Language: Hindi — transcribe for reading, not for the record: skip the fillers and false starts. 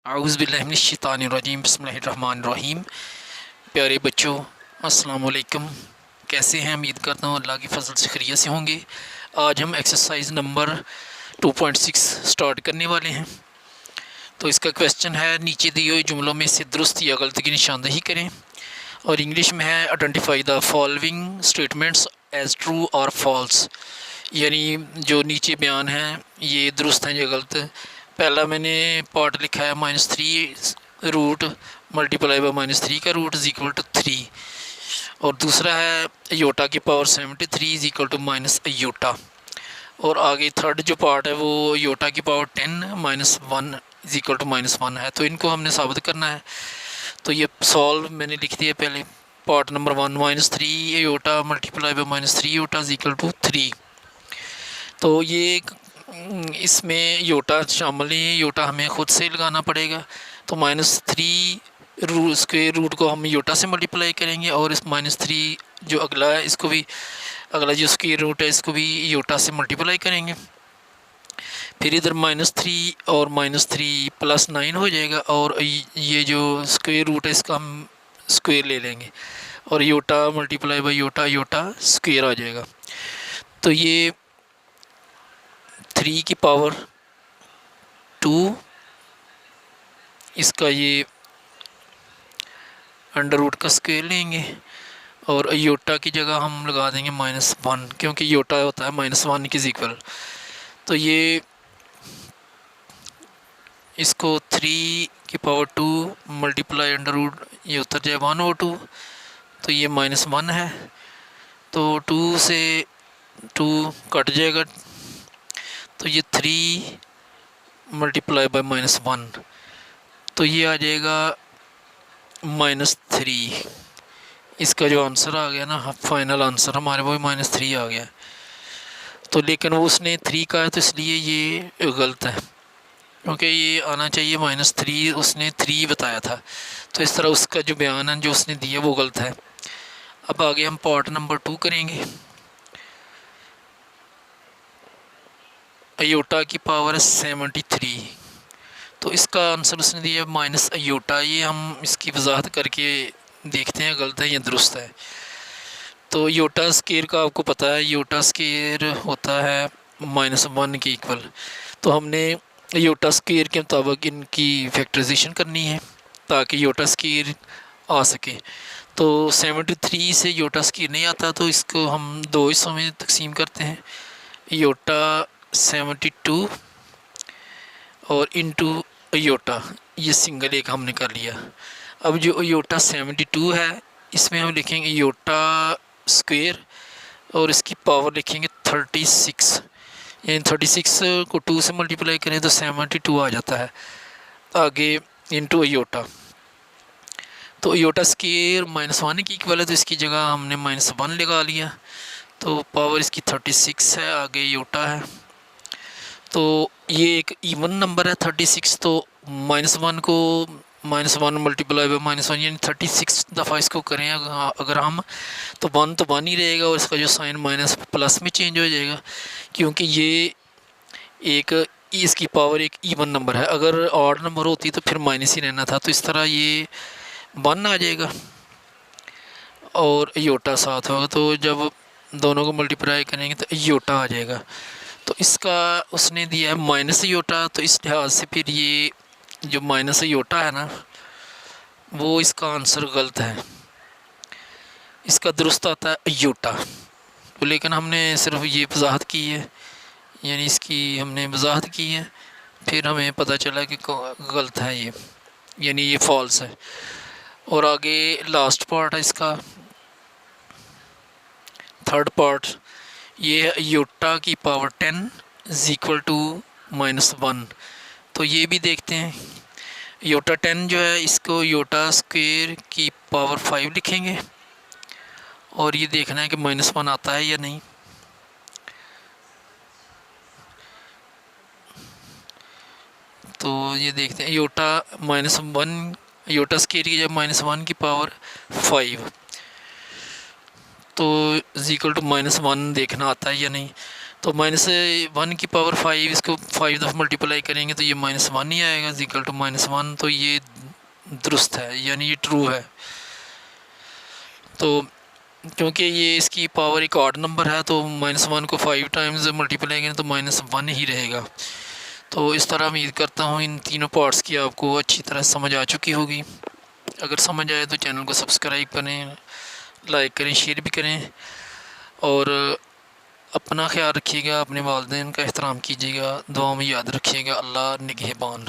आऊज़ुबिल्लाहिमिनश्शैतानिर्रजीम बिस्मिल्लाहिर्रहमानिर्रहीम। प्यारे बच्चों, अस्सलाम वालेकुम। कैसे हैं? उम्मीद करता हूँ अल्लाह की फ़ज़ल से खैरियत से होंगे। आज हम एक्सरसाइज नंबर 2.6 स्टार्ट करने वाले हैं। तो इसका क्वेश्चन है, नीचे दिए हुए जुमलों में से दुरुस्त या गलत की निशानदेही करें। और इंग्लिश में है, identify the following statements as true और फॉल्स। यानी जो नीचे बयान है ये दुरुस्त हैं या गलत। पहला मैंने पार्ट लिखा है -3 रूट मल्टीप्लाई बाय -3 का रूट इज़ इक्वल टू 3। और दूसरा है योटा की power 73 is equal to minus iota. और आगे थर्ड जो पार्ट है वो योटा की पावर 10 -1 इज़ इक्वल टू -1 है। तो इनको हमने साबित करना है। तो ये सॉल्व मैंने लिख दिया पहले। Part number 1 -3 iota multiply by -3 iota is equal to 3। तो ये इसमें योटा शामिल नहीं है, योटा हमें ख़ुद से लगाना पड़ेगा। तो -3 स्क्वायर रूट को हम योटा से मल्टीप्लाई करेंगे और इस -3 जो अगला है इसको भी, अगला जो स्क्वायर रूट है इसको भी योटा से मल्टीप्लाई करेंगे। फिर इधर -3 और -3 + 9 हो जाएगा। और ये जो स्क्वायर रूट है इसका हम स्क्वायर ले लेंगे और iota multiply by iota, iota square आ जाएगा। तो ये 3 की पावर 2, इसका ये अंडर रूट का स्क्वायर लेंगे और योटा की जगह हम लगा देंगे -1, क्योंकि योटा होता है -1 के इक्वल। तो ये इसको 3 की पावर 2 मल्टीप्लाई अंडर रूट, ये उतर जाए 1/2। तो ये -1 है, तो 2 से 2 कट जाएगा। तो ये 3 मल्टीप्लाई बाय -1, तो ये आ जाएगा -3। इसका जो आंसर आ गया ना, फाइनल आंसर हमारे वो -3 आ गया। तो लेकिन वो उसने 3 का है तो इसलिए ये गलत है, क्योंकि ये आना चाहिए -3, उसने 3 बताया था। तो इस तरह उसका जो बयान है जो उसने दिया वो गलत है। अब आगे हम पार्ट नंबर 2 करेंगे। अयोटा की पावर है 73, तो इसका आंसर उसने दिया माइनस अयोटा। ये हम इसकी वजाहत करके देखते हैं गलत है या दुरुस्त है। तो योटा स्केयर का आपको पता है, योटा स्केयर होता है -1 के इक्वल। तो हमने योटा स्केयर के मुताबिक इनकी फैक्टराइजेशन करनी है ताकि योटा स्केयर आ सके। तो 73 से योटा स्केयर नहीं आता, तो इसको हम 2 हिस्सों में तकसीम करते हैं, योटा 72 और इनटू योटा, ये सिंगल एक हमने कर लिया। अब जो योटा 72 है इसमें हम लिखेंगे योटा स्क्वायर और इसकी पावर लिखेंगे 36। यानी 36 को 2 से मल्टीप्लाई करें तो 72 आ जाता है। आगे इनटू योटा, तो योटा स्क्वायर -1 की इक्वल है, तो इसकी जगह हमने -1 लगा लिया। तो पावर इसकी 36 है, आगे योटा है। तो ये एक इवन नंबर है 36, तो -1 को -1 मल्टीप्लाई बाय -1 यानी 36 दफ़ा इसको करें अगर हम, तो 1 तो 1 ही रहेगा और इसका जो साइन माइनस प्लस में चेंज हो जाएगा, क्योंकि ये एक इसकी पावर एक इवन नंबर है। अगर ऑड नंबर होती तो फिर माइनस ही रहना था। तो इस तरह ये 1 आ जाएगा और योटा साथ होगा, तो जब दोनों को मल्टीप्लाई करेंगे तो योटा आ जाएगा। तो इसका उसने दिया है माइनस योटा, तो इस लिहाज से फिर ये जो माइनस योटा है ना, वो इसका आंसर गलत है। इसका दुरुस्त आता है योटा। तो लेकिन हमने सिर्फ ये वजाहत की है, यानी इसकी हमने वजाहत की है, फिर हमें पता चला कि गलत है ये, यानी ये फॉल्स है। और आगे लास्ट पार्ट है इसका, थर्ड पार्ट, ये योटा की पावर 10 इज़ इक्वल टू -1। तो ये भी देखते हैं। योटा 10 जो है इसको योटा स्क्वायर की पावर 5 लिखेंगे और ये देखना है कि -1 आता है या नहीं। तो ये देखते हैं, योटा -1, योटा स्क्वायर की जब -1 की पावर 5, तो इज इक्वल टू -1 देखना आता है या नहीं। तो -1 की पावर 5, इसको 5 दफ़ा मल्टीप्लाई करेंगे तो ये -1 ही आएगा, इक्वल टू -1। तो ये दुरुस्त है, यानी ये ट्रू है। तो क्योंकि ये इसकी पावर एक ऑड नंबर है तो -1 को 5 टाइम्स मल्टीप्लाई करें तो -1 ही रहेगा। तो इस तरह उम्मीद करता हूँ इन तीनों पार्ट्स की आपको अच्छी तरह समझ आ चुकी होगी। अगर समझ आए तो चैनल को सब्सक्राइब करें, लाइक करें, शेयर भी करें, और अपना ख्याल रखिएगा, अपने वालिदैन का एहतराम कीजिएगा, दुआ में याद रखिएगा। अल्लाह निगहबान।